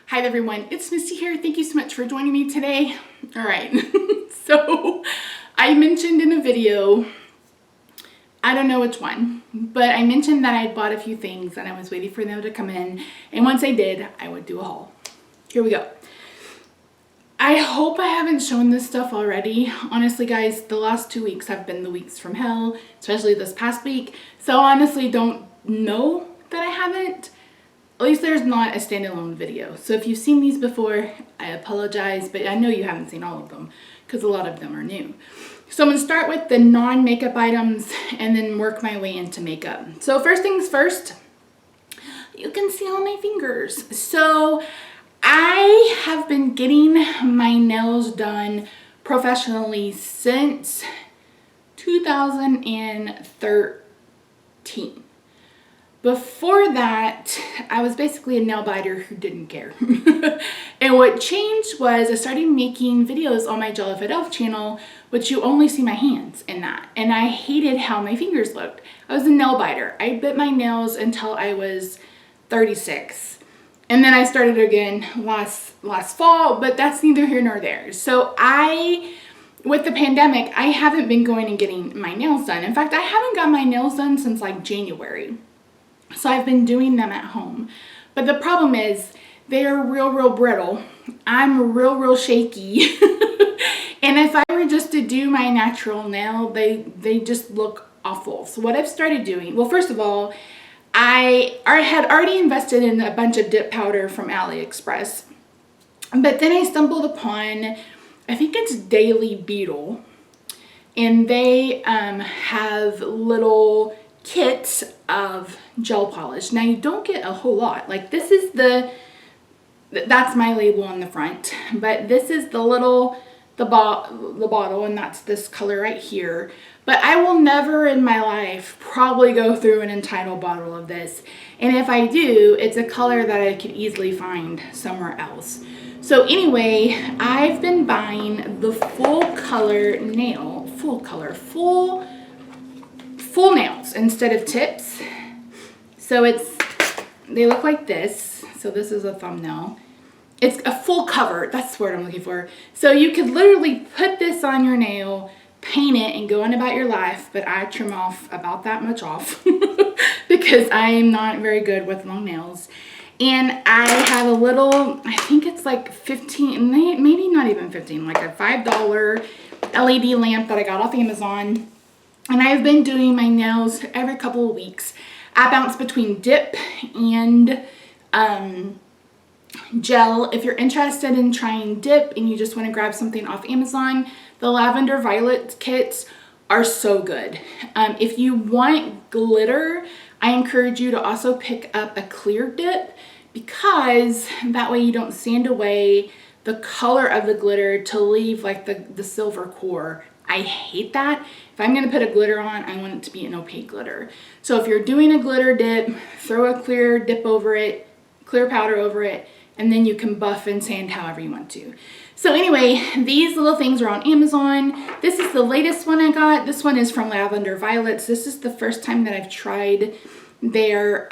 Hi everyone, it's Misty here. Thank you so much for joining me today. All right, so I mentioned in a video, I don't know which one, but I mentioned that I bought a few things and I was waiting for them to come in. And once I did, I would do a haul. Here we go. I hope I haven't shown this stuff already. Honestly, guys, the last 2 weeks have been the weeks from hell, especially this past week. So honestly, don't know that I haven't. At least there's not a standalone video. So if you've seen these before, I apologize, but I know you haven't seen all of them because a lot of them are new. So I'm gonna start with the non-makeup items and then work my way into makeup. So first things first, you can see all my fingers. So I have been getting my nails done professionally since 2013. Before that, I was basically a nail biter who didn't care. And what changed was I started making videos on my Jellified Elf channel, which you only see my hands in that. And I hated how my fingers looked. I was a nail biter. I bit my nails until I was 36. And then I started again last fall, but that's neither here nor there. So with the pandemic, I haven't been going and getting my nails done. In fact, I haven't got my nails done since like January. So I've been doing them at home. But the problem is they are real brittle. I'm real shaky. And if I were just to do my natural nail, they just look awful. So what I've started doing, well, first of all, I had already invested in a bunch of dip powder from AliExpress. But then I stumbled upon, I think it's Daily Beetle. And they have little kits of gel polish. Now you don't get a whole lot. Like this is that's my label on the front, but this is the bottle, and that's this color right here. But I will never in my life probably go through an Untitled bottle of this. And if I do, it's a color that I could easily find somewhere else. So anyway, I've been buying the full nails instead of tips. So they look like this. So this is a thumbnail. It's a full cover. That's the word I'm looking for. So you could literally put this on your nail, paint it, and go on about your life. But I trim off about that much off because I'm not very good with long nails. And I have a little, I think it's like 15, maybe not even 15, like a $5 LED lamp that I got off Amazon. And I've been doing my nails every couple of weeks. I bounce between dip and gel. If you're interested in trying dip and you just want to grab something off Amazon, the lavender violet kits are so good. If you want glitter, I encourage you to also pick up a clear dip because that way you don't sand away the color of the glitter to leave like the silver core. I hate that. If I'm gonna put a glitter on, I want it to be an opaque glitter. So if you're doing a glitter dip, throw a clear dip over it, clear powder over it, and then you can buff and sand however you want to. So anyway, these little things are on Amazon. This is the latest one I got. This one is from Lavender Violets. This is the first time that I've tried their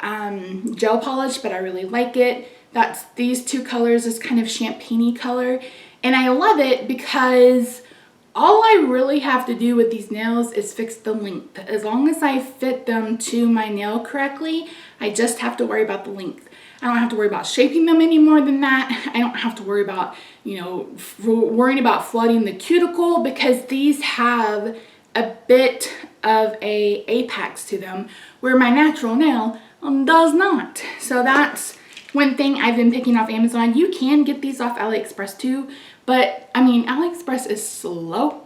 gel polish, but I really like it. That's these two colors, this kind of champagne-y color. And I love it because all I really have to do with these nails is fix the length. As long as I fit them to my nail correctly, I just have to worry about the length. I don't have to worry about shaping them any more than that. I don't have to worry about, worrying about flooding the cuticle because these have a bit of a apex to them where my natural nail does not. So that's one thing I've been picking off Amazon. You can get these off AliExpress too, but I mean, AliExpress is slow.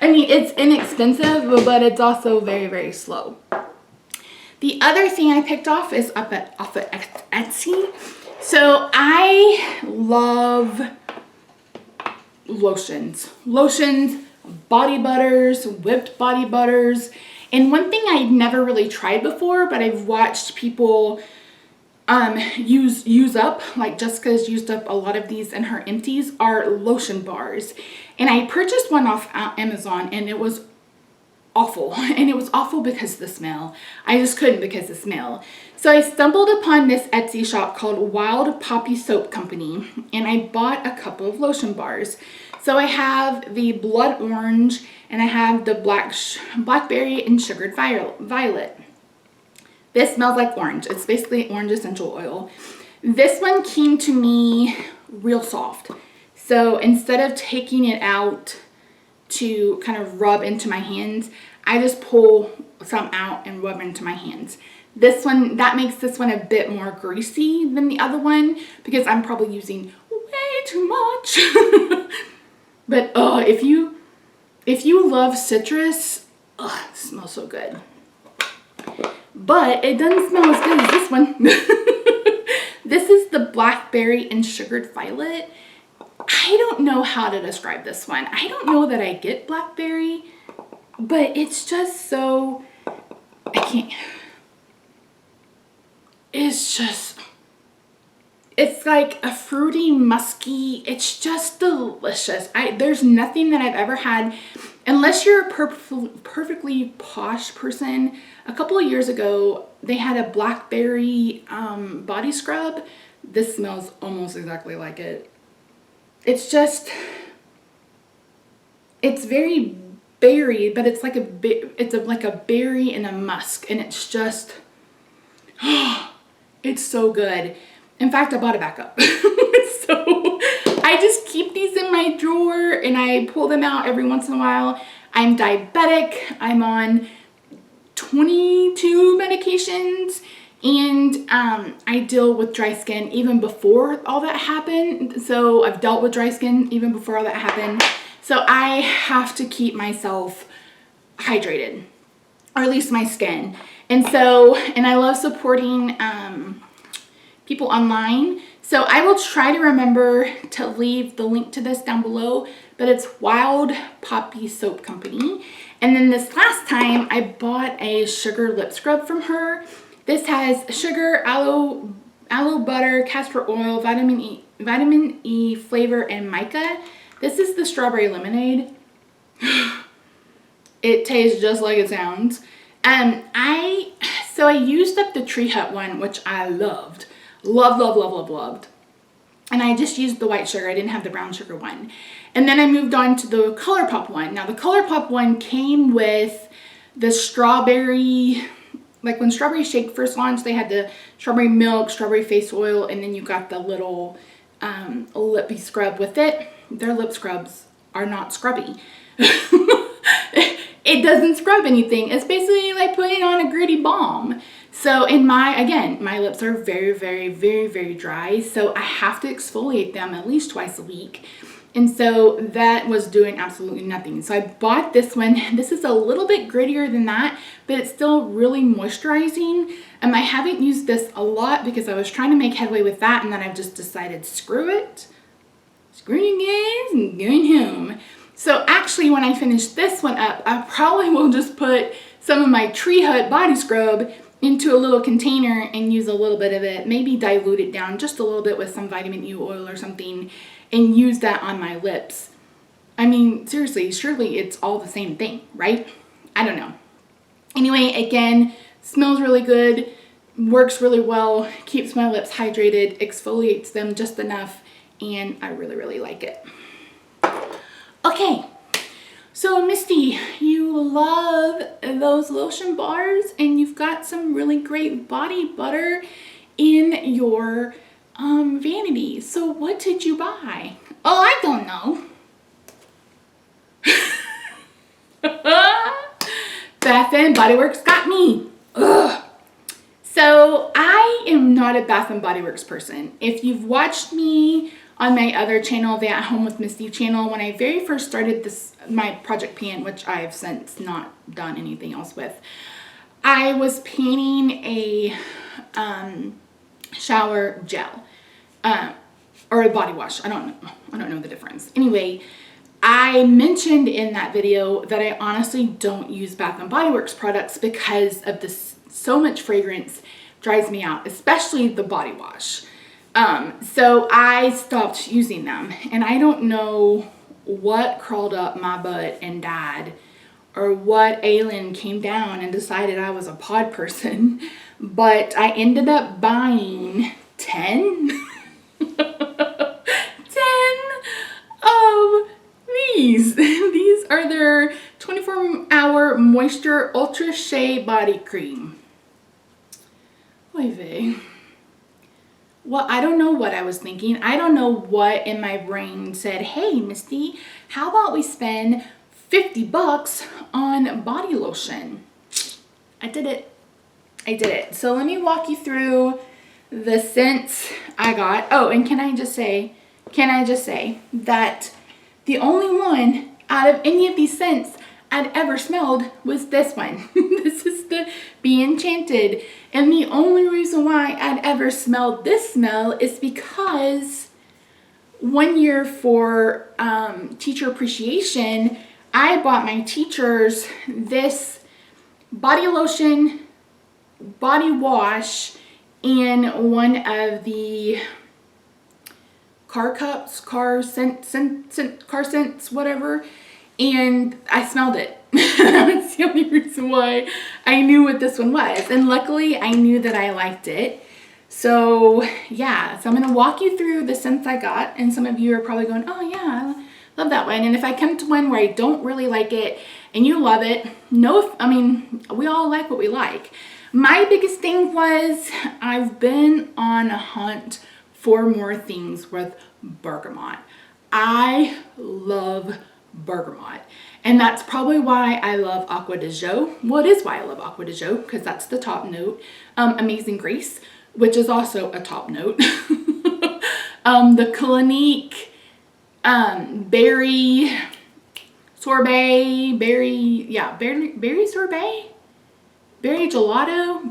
I mean, it's inexpensive, but it's also very slow. The other thing I picked off is off of Etsy. So I love lotions, body butters, whipped body butters. And one thing I'd never really tried before, but I've watched people use up, like Jessica's used up a lot of these in her empties, are lotion bars. And I purchased one off Amazon and it was awful. And it was awful because of the smell. I just couldn't because of the smell. So I stumbled upon this Etsy shop called Wild Poppy Soap Company, and I bought a couple of lotion bars. So I have the blood orange and I have the blackberry and sugared violet. This smells like orange. It's basically orange essential oil. This one came to me real soft. So instead of taking it out to kind of rub into my hands, I just pull some out and rub into my hands. This one, that makes this one a bit more greasy than the other one because I'm probably using way too much. But if you love citrus, it smells so good. But it doesn't smell as good as this one. This is the blackberry and sugared violet. I don't know how to describe this one. I don't know that I get blackberry, but it's just so, I can't. It's like a fruity, musky, it's just delicious. There's nothing that I've ever had, unless you're a perfectly posh person. A couple of years ago, they had a blackberry body scrub. This smells almost exactly like it. It's just, it's very berry, but it's like like a berry and a musk, and it's just, it's so good. In fact, I bought it back up. So I just keep these in my drawer and I pull them out every once in a while. I'm diabetic. I'm on 22 medications, and I deal with dry skin even before all that happened. So I've dealt with dry skin even before all that happened. So I have to keep myself hydrated, or at least my skin. And I love supporting people online. So I will try to remember to leave the link to this down below, but it's Wild Poppy Soap Company. And then this last time I bought a sugar lip scrub from her. This has sugar, aloe butter, castor oil, vitamin E flavor, and mica. This is the strawberry lemonade. It tastes just like it sounds. So I used up the Tree Hut one, which I loved. Loved. And I just used the white sugar. I didn't have the brown sugar one. And then I moved on to the ColourPop one. Now the ColourPop one came with the strawberry, like when Strawberry Shake first launched, they had the strawberry milk, strawberry face oil, and then you got the little lippy scrub with it. Their lip scrubs are not scrubby. It doesn't scrub anything. It's basically like putting on a gritty balm. So my lips are very dry. So I have to exfoliate them at least twice a week. And so that was doing absolutely nothing. So I bought this one. This is a little bit grittier than that, but it's still really moisturizing. I haven't used this a lot because I was trying to make headway with that, and then I've just decided, screw it. Screw you guys, I'm going home. So actually, when I finish this one up, I probably will just put some of my Tree Hut body scrub into a little container and use a little bit of it, maybe dilute it down just a little bit with some vitamin E oil or something, and use that on my lips. I mean, seriously, surely it's all the same thing, right? I don't know. Anyway, again, smells really good, works really well, keeps my lips hydrated, exfoliates them just enough, and I really like it. Okay, so Misty, you love those lotion bars, and you've got some really great body butter in your vanity. So what did you buy? Oh, I don't know. Bath & Body Works got me. Ugh. So I am not a Bath & Body Works person. If you've watched me on my other channel, the At Home with Misty channel, when I very first started my Project Pan, which I've since not done anything else with, I was panning a shower gel or a body wash. I don't know the difference. Anyway, I mentioned in that video that I honestly don't use Bath & Body Works products because of this. So much fragrance drives me out, especially the body wash. So I stopped using them, and I don't know what crawled up my butt and died or what alien came down and decided I was a pod person, but I ended up buying 10 of these. These are their 24-hour moisture ultra shea body cream. Oy vey. Well, I don't know what I was thinking. I don't know what in my brain said, hey, Misty, how about we spend $50 on body lotion? I did it. I did it. So let me walk you through the scents I got. Oh, and can I just say that the only one out of any of these scents I'd ever smelled was this one. This is the Be Enchanted. And the only reason why I'd ever smelled this smell is because one year for teacher appreciation, I bought my teachers this body lotion, body wash, and one of the car cups, car scents, whatever. And I smelled it. That's the only reason why I knew what this one was. And luckily I knew that I liked it. So yeah, so I'm going to walk you through the scents I got. And some of you are probably going, oh yeah, I love that one. And if I come to one where I don't really like it and you love it, we all like what we like. My biggest thing was I've been on a hunt for more things with bergamot. I love bergamot, and that's probably why I love Acqua di Gio. Well, it is why I love Acqua di Gio, because that's the top note. Amazing Grace, which is also a top note. The Clinique berry sorbet, berry sorbet, berry gelato,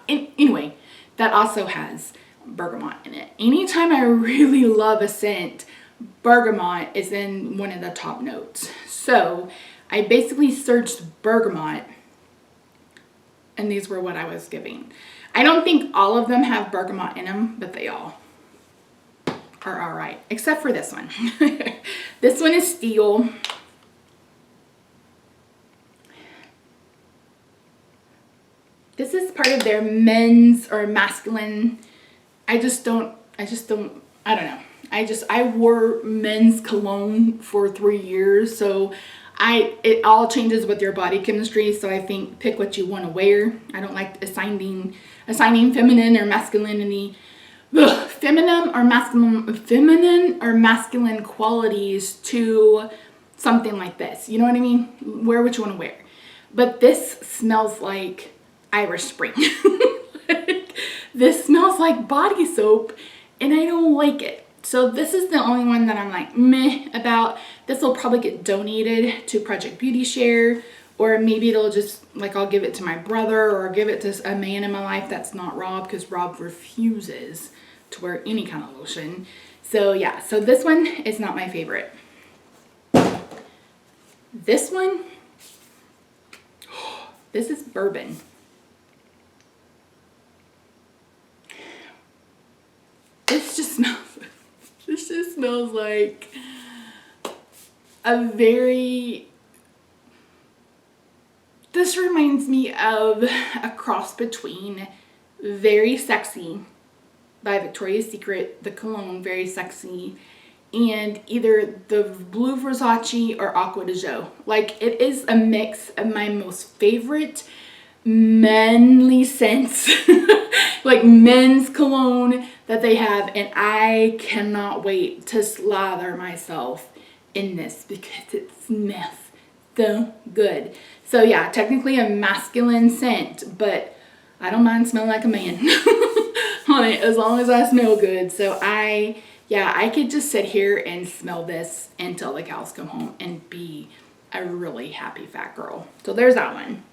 anyway, that also has bergamot in it. Anytime I really love a scent, bergamot is in one of the top notes. So I basically searched bergamot, and these were what I was giving. I don't think all of them have bergamot in them, but they all are all right, except for this one. This one is Steel. This is part of their men's or masculine. I don't know. I wore men's cologne for 3 years, so it all changes with your body chemistry. So I think pick what you want to wear. I don't like assigning feminine or masculinity, feminine or masculine qualities to something like this. You know what I mean? Wear what you want to wear. But this smells like Irish Spring. This smells like body soap, and I don't like it. So this is the only one that I'm like meh about. This will probably get donated to Project Beauty Share, or maybe it'll just, like, I'll give it to my brother or give it to a man in my life that's not Rob, because Rob refuses to wear any kind of lotion. So yeah, so this one is not my favorite. This one, this is bourbon. This just smells like this reminds me of a cross between Very Sexy by Victoria's Secret, the cologne Very Sexy, and either the Blue Versace or Acqua di Gio. Like, it is a mix of my most favorite manly scents, like men's cologne that they have, and I cannot wait to slather myself in this because it smells so good. So yeah, technically a masculine scent, but I don't mind smelling like a man on it as long as I smell good. So I could just sit here and smell this until the cows come home and be a really happy fat girl. So there's that one.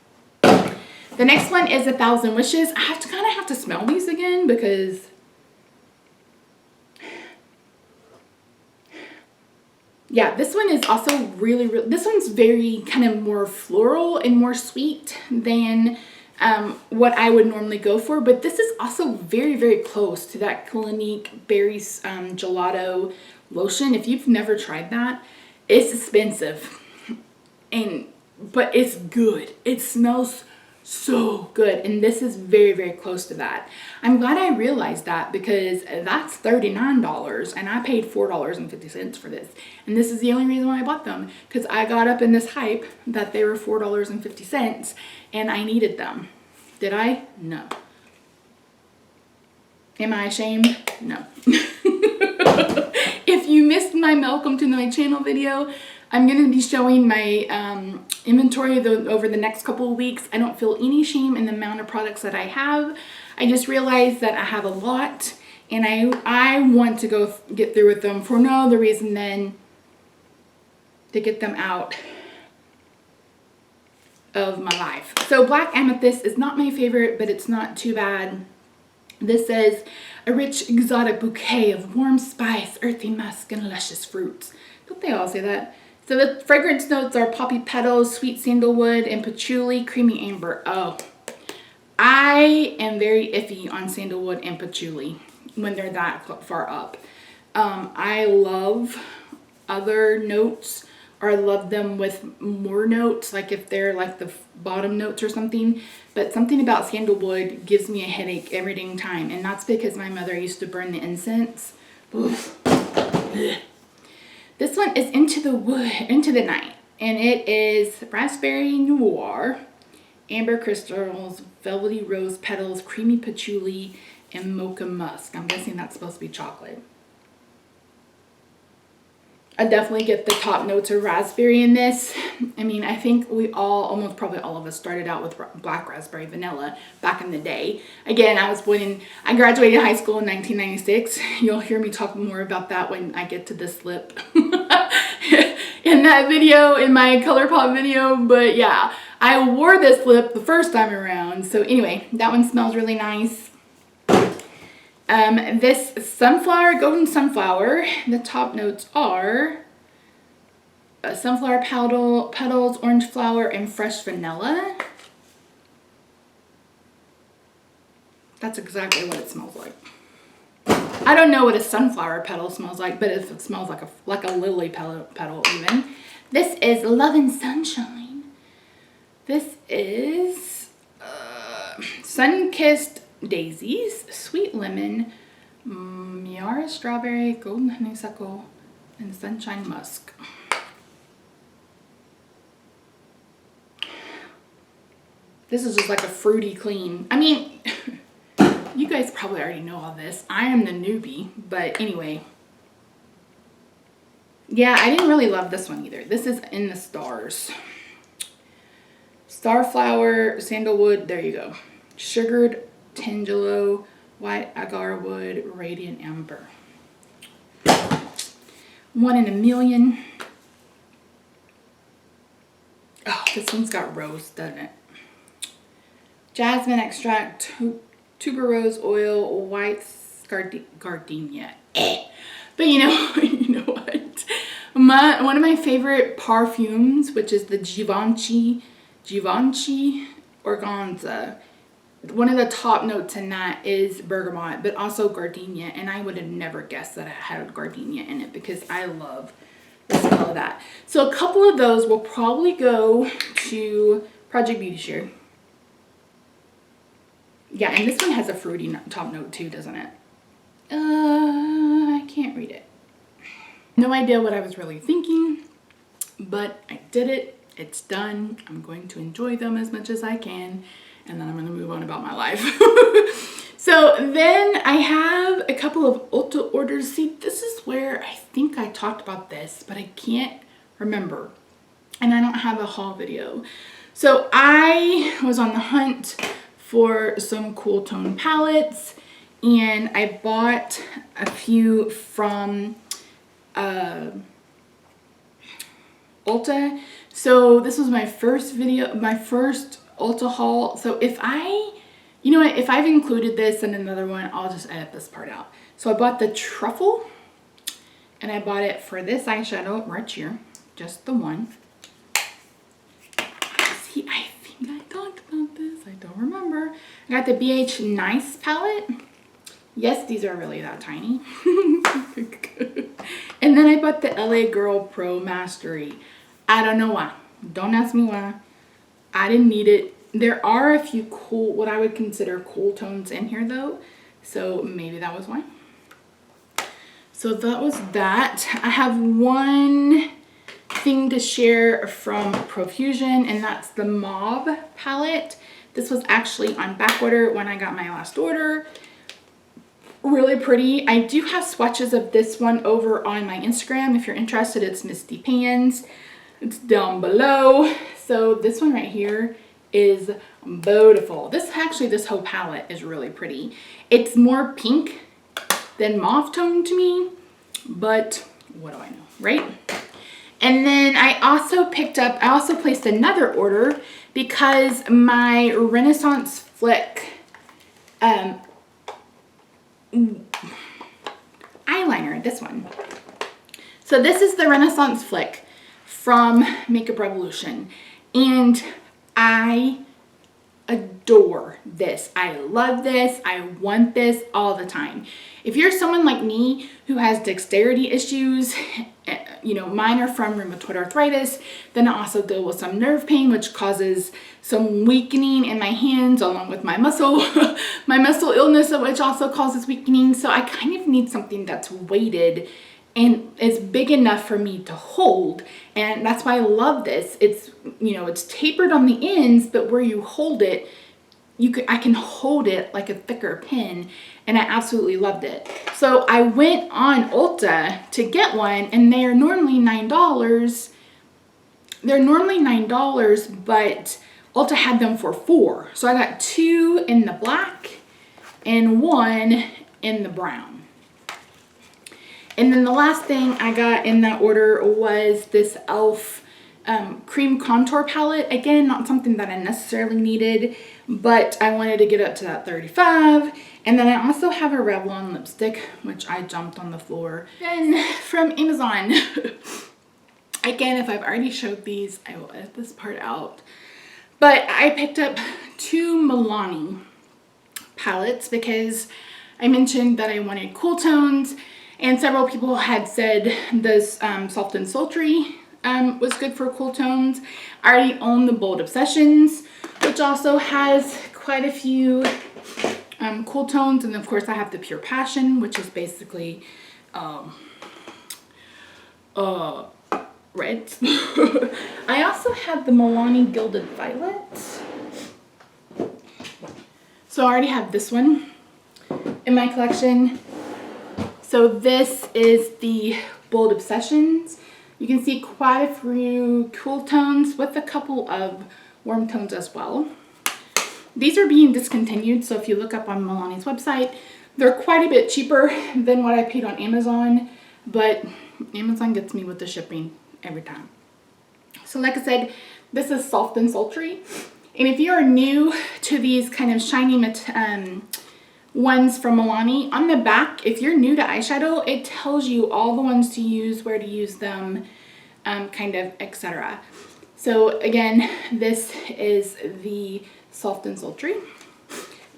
The next one is 1,000 Wishes. I kind of have to smell these again because yeah, this one is also really, this one's very kind of more floral and more sweet than what I would normally go for. But this is also very, very close to that Clinique Berries Gelato lotion. If you've never tried that, it's expensive. And but it's good. It smells so good, and this is very, very close to that. I'm glad I realized that, because that's $39 and I paid $4.50 for this, and this is the only reason why I bought them, because I got up in this hype that they were $4.50 and I needed them. Did I? No. Am I ashamed? No. If you missed my welcome to my channel video, I'm going to be showing my inventory over the next couple of weeks. I don't feel any shame in the amount of products that I have. I just realized that I have a lot, and I want to get through with them for no other reason than to get them out of my life. So Black Amethyst is not my favorite, but it's not too bad. This says, a rich exotic bouquet of warm spice, earthy musk, and luscious fruits. Don't they all say that? So the fragrance notes are poppy petals, sweet sandalwood, and patchouli, creamy amber. Oh, I am very iffy on sandalwood and patchouli when they're that far up. I love other notes, or I love them with more notes, like if they're like the bottom notes or something. But something about sandalwood gives me a headache every dang time, and that's because my mother used to burn the incense. Oof. This one is Into the Night, and it is raspberry noir, amber crystals, velvety rose petals, creamy patchouli, and mocha musk. I'm guessing that's supposed to be chocolate. I definitely get the top notes of raspberry in this. I mean, I think we almost probably all of us started out with black raspberry vanilla back in the day. Again, I graduated high school in 1996. You'll hear me talk more about that when I get to this lip in that video, in my ColourPop video. But yeah, I wore this lip the first time around. So anyway, that one smells really nice. This golden sunflower, the top notes are sunflower petals, orange flower, and fresh vanilla. That's exactly what it smells like. I don't know what a sunflower petal smells like, but it smells like a lily petal even. This is Love and Sunshine. This is Sun-Kissed Daisies, Sweet Lemon, Miara Strawberry, Golden Honeysuckle, and Sunshine Musk. This is just like a fruity clean. I mean, you guys probably already know all this. I am the newbie, but anyway. Yeah, I didn't really love this one either. This is In the Stars. Starflower, sandalwood, there you go. Sugared Tangelo, white agar wood, radiant amber. 1 in a million. Oh, this one's got rose, doesn't it? Jasmine extract, tuberose oil, white gardenia. But you know what? One of my favorite perfumes, which is the Givenchy Organza. One of the top notes in that is bergamot, but also gardenia, and I would have never guessed that it had gardenia in it because I love the smell of that. So a couple of those will probably go to Project Beauty Share. Yeah, and this one has a fruity top note too, doesn't it? I can't read it. No idea what I was really thinking, but I did it. It's done. I'm going to enjoy them as much as I can, and then I'm going to move on about my life. So then I have a couple of Ulta orders. See, this is where I think I talked about this, but I can't remember, and I don't have a haul video. So I was on the hunt for some cool tone palettes, and I bought a few from Ulta. So this was my first Ulta haul. So if I've included this in another one, I'll just edit this part out. So I bought the truffle, and I bought it for this eyeshadow right here, just the one. See, I think I talked about this. I don't remember. I got the BH Nice palette. Yes, these are really that tiny. And then I bought the LA Girl Pro Mastery. I don't know why. Don't ask me why. I didn't need it. There are a few cool, what I would consider cool tones in here though. So maybe that was why. So that was that. I have one thing to share from Profusion, and that's the Mauve palette. This was actually on back order when I got my last order. Really pretty. I do have swatches of this one over on my Instagram. If you're interested, it's Misty Pans. It's down below. So this one right here is beautiful. This whole palette is really pretty. It's more pink than mauve tone to me, but what do I know, right? And then I also placed another order because my Renaissance Flick eyeliner, this one. So this is the Renaissance Flick from Makeup Revolution, and I adore this. I love this. I want this all the time. If you're someone like me who has dexterity issues, you know, mine are from rheumatoid arthritis, then I also deal with some nerve pain, which causes some weakening in my hands along with my muscle, my muscle illness, which also causes weakening. So I kind of need something that's weighted and it's big enough for me to hold. And that's why I love this. It's, you know, it's tapered on the ends, but where you hold it, I can hold it like a thicker pin, and I absolutely loved it. So I went on Ulta to get one, and they're normally $9. They're normally $9, but Ulta had them for $4. So I got 2 in the black and 1 in the brown. And then the last thing I got in that order was this e.l.f. Cream contour palette. Again, not something that I necessarily needed, but I wanted to get up to that 35. And then I also have a Revlon lipstick, which I jumped on the floor. Then from Amazon. Again, if I've already showed these, I will edit this part out. But I picked up 2 Milani palettes because I mentioned that I wanted cool tones, and several people had said this Soft and Sultry was good for cool tones. I already own the Bold Obsessions, which also has quite a few cool tones. And of course I have the Pure Passion, which is basically red. I also have the Milani Gilded Violet. So I already have this one in my collection. So this is the Bold Obsessions. You can see quite a few cool tones with a couple of warm tones as well. These are being discontinued, so if you look up on Milani's website, they're quite a bit cheaper than what I paid on Amazon, but Amazon gets me with the shipping every time. So like I said, this is Soft and Sultry. And if you are new to these kind of shiny ones from Milani, on the back, if you're new to eyeshadow, it tells you all the ones to use, where to use them, kind of, etc. So again, this is the Soft and Sultry.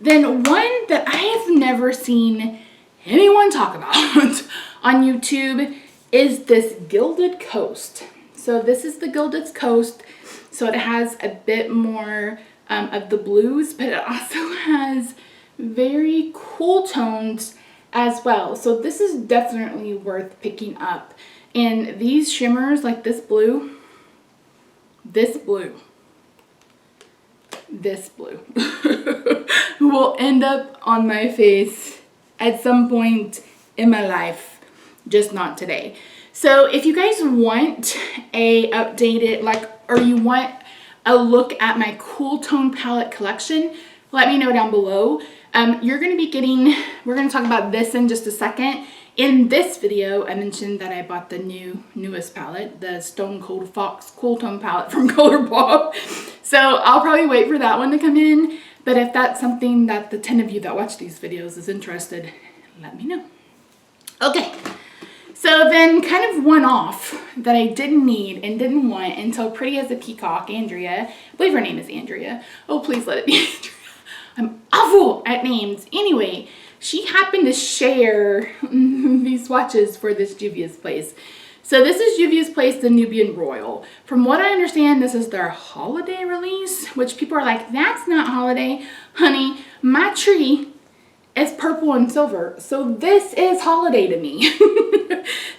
Then one that I have never seen anyone talk about on YouTube is this Gilded Coast. So this is the Gilded Coast. So it has a bit more of the blues, but it also has very cool tones as well. So this is definitely worth picking up. And these shimmers, like this blue, this blue will end up on my face at some point in my life, just not today. So if you guys want a updated, or you want a look at my cool tone palette collection, let me know down below. You're going to be getting, we're going to talk about this in just a second. In this video, I mentioned that I bought the newest palette, the Stone Cold Fox Cool Tone palette from ColourPop. So I'll probably wait for that one to come in. But if that's something that the 10 of you that watch these videos is interested, let me know. Okay. So then kind of one off that I didn't need and didn't want until Pretty as a Peacock, Andrea, I believe her name is Andrea. Oh, please let it be Andrea. I'm awful at names. Anyway, she happened to share these swatches for this Juvia's Place. So this is Juvia's Place, the Nubian Royal. From what I understand, this is their holiday release, which people are like, that's not holiday. Honey, my tree is purple and silver, so this is holiday to me.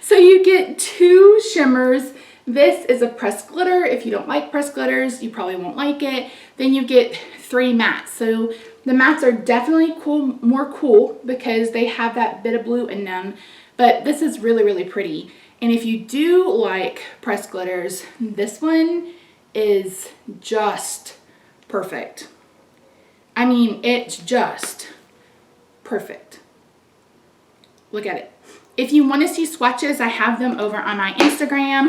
So you get 2 shimmers. This is a pressed glitter. If you don't like pressed glitters, you probably won't like it. Then you get 3 mattes. So the mattes are definitely cool, more cool because they have that bit of blue in them. But this is really, really pretty. And if you do like pressed glitters, this one is just perfect. I mean, it's just perfect. Look at it. If you want to see swatches, I have them over on my Instagram.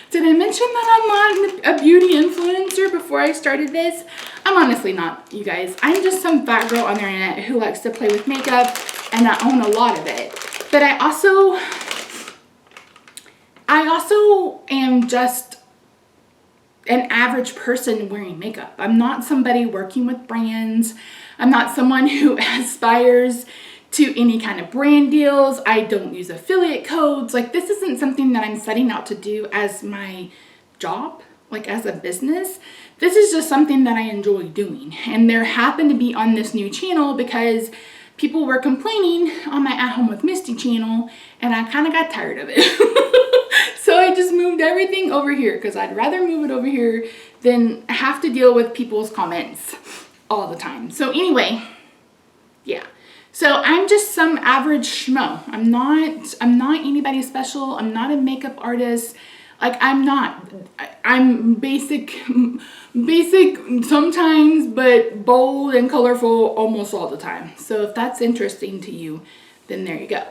Did I mention that I'm not a beauty influencer before I started this? I'm honestly not, you guys. I'm just some fat girl on the internet who likes to play with makeup, and I own a lot of it. But I also am just an average person wearing makeup. I'm not somebody working with brands. I'm not someone who aspires to any kind of brand deals. I don't use affiliate codes. Like, this isn't something that I'm setting out to do as my job, like as a business. This is just something that I enjoy doing. And there happened to be on this new channel because people were complaining on my At Home with Misty channel, and I kind of got tired of it. So I just moved everything over here because I'd rather move it over here than have to deal with people's comments all the time. So anyway, yeah. So I'm just some average schmo. I'm not anybody special. I'm not a makeup artist. Like, I'm basic sometimes, but bold and colorful almost all the time. So if that's interesting to you, then there you go.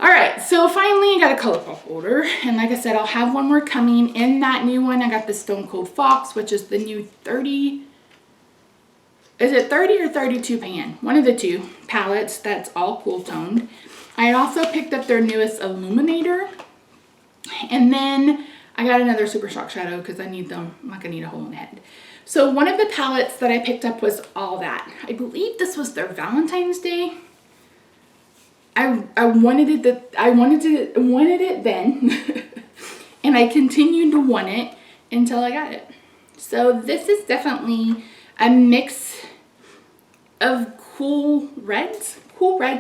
All right, so finally I got a ColourPop order. And like I said, I'll have one more coming. In that new one, I got the Stone Cold Fox, which is the new 30, is it 30 or 32 pan? One of the 2 palettes that's all cool toned. I also picked up their newest Illuminator. And then I got another Super Shock Shadow because I need them like I need a hole in the head. So one of the palettes that I picked up was All That. I believe this was their Valentine's Day. I wanted it then. And I continued to want it until I got it. So this is definitely a mix of cool reds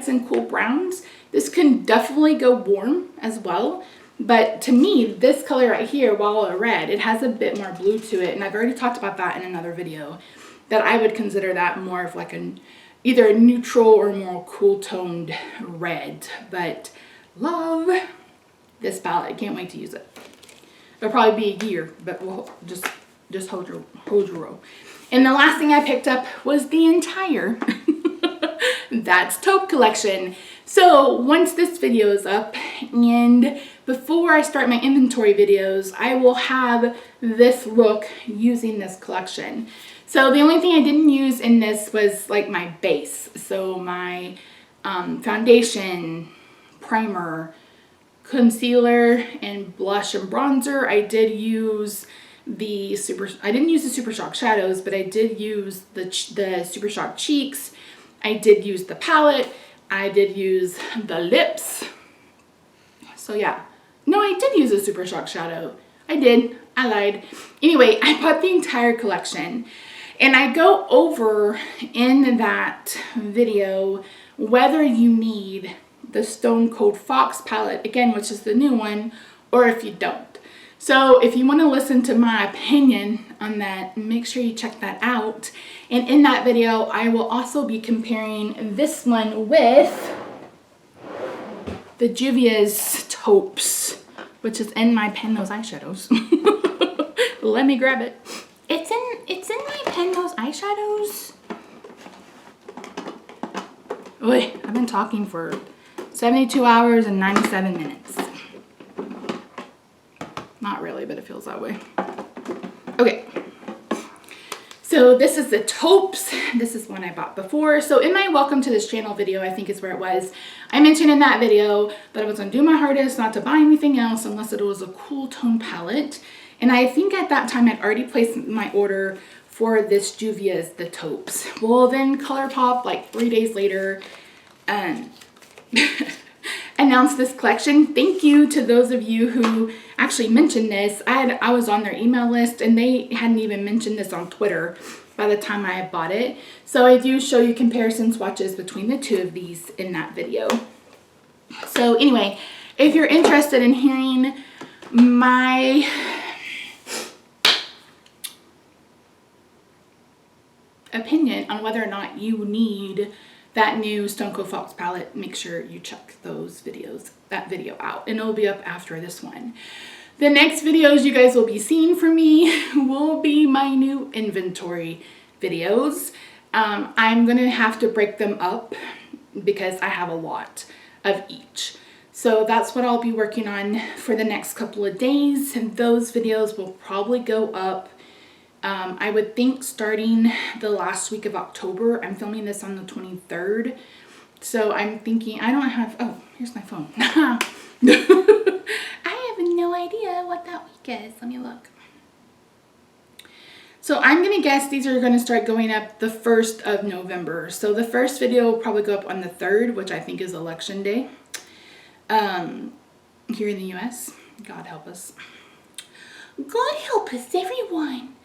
and cool browns. This can definitely go warm as well. But to me, this color right here, while a red, it has a bit more blue to it. And I've already talked about that in another video, that I would consider that more of like either a neutral or more cool toned red. But love this palette. Can't wait to use it. It'll probably be a year, but we'll just hold your roll. And the last thing I picked up was the entire That's Taupe collection. So once this video is up, and before I start my inventory videos, I will have this look using this collection. So the only thing I didn't use in this was like my base. So my foundation, primer, concealer, and blush and bronzer. I didn't use the Super Shock shadows, but I did use the Super Shock cheeks. I did use the palette. I did use the lips. So yeah. No, I did use a Super Shock shadow. I did. I lied. Anyway, I bought the entire collection. And I go over in that video whether you need the Stone Cold Fox palette, again, which is the new one, or if you don't. So if you want to listen to my opinion on that, make sure you check that out. And in that video, I will also be comparing this one with the Juvia's Taupes, which is in my Pen Those Eyeshadows. Let me grab it. It's in my Pen Those Eyeshadows. Oy, I've been talking for 72 hours and 97 minutes. Not really, but it feels that way. Okay. So this is the Taupes. This is one I bought before. So in my welcome to this channel video, I think is where it was, I mentioned in that video that I was going to do my hardest not to buy anything else unless it was a cool tone palette. And I think at that time I'd already placed my order for this Juvia's the Taupes. Well, then ColourPop like 3 days later announced announce this collection. Thank you to those of you who actually mentioned this. I was on their email list and they hadn't even mentioned this on Twitter by the time I had bought it. So I do show you comparison swatches between the two of these in that video. So anyway, if you're interested in hearing my opinion on whether or not you need that new Stone Cold Fox palette, make sure you check that video out, and it'll be up after this one. The next videos you guys will be seeing from me will be my new inventory videos. I'm gonna have to break them up because I have a lot of each. So that's what I'll be working on for the next couple of days, and those videos will probably go up, I would think, starting the last week of October. I'm filming this on the 23rd. So I'm thinking, I don't have, oh, here's my phone. I have no idea what that week is. Let me look. So I'm going to guess these are going to start going up the 1st of November. So the first video will probably go up on the 3rd, which I think is election day. Here in the US. God help us. God help us, everyone.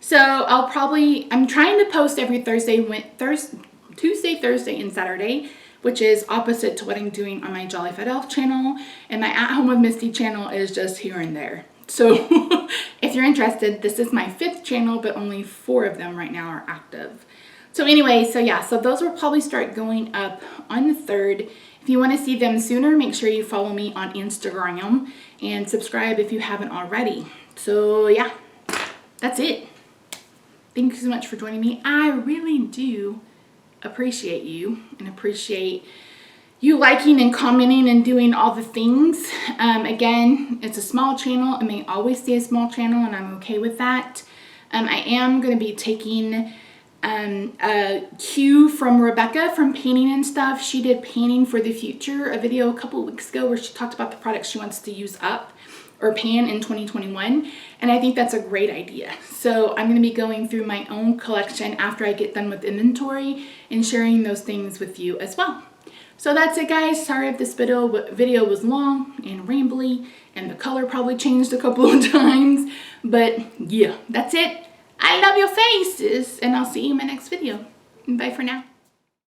So I'm trying to post every Tuesday, Thursday, and Saturday, which is opposite to what I'm doing on my Jolly Fat Elf channel, and my At Home with Misty channel is just here and there. So if you're interested, this is my 5th channel, but only 4 of them right now are active. So anyway, so yeah, so those will probably start going up on the 3rd. If you want to see them sooner, make sure you follow me on Instagram and subscribe if you haven't already. So yeah, that's it. Thank you so much for joining me. I really do appreciate you and appreciate you liking and commenting and doing all the things. Again, it's a small channel. It may always stay a small channel, and I'm okay with that. I am going to be taking a cue from Rebecca from Painting and Stuff. She did Painting for the Future, a video a couple weeks ago where she talked about the products she wants to use up or pan in 2021, and I think that's a great idea. So I'm going to be going through my own collection after I get done with inventory and sharing those things with you as well. So that's it, guys. Sorry if this video was long and rambly and the color probably changed a couple of times, but yeah, that's it. I love your faces, and I'll see you in my next video. Bye for now.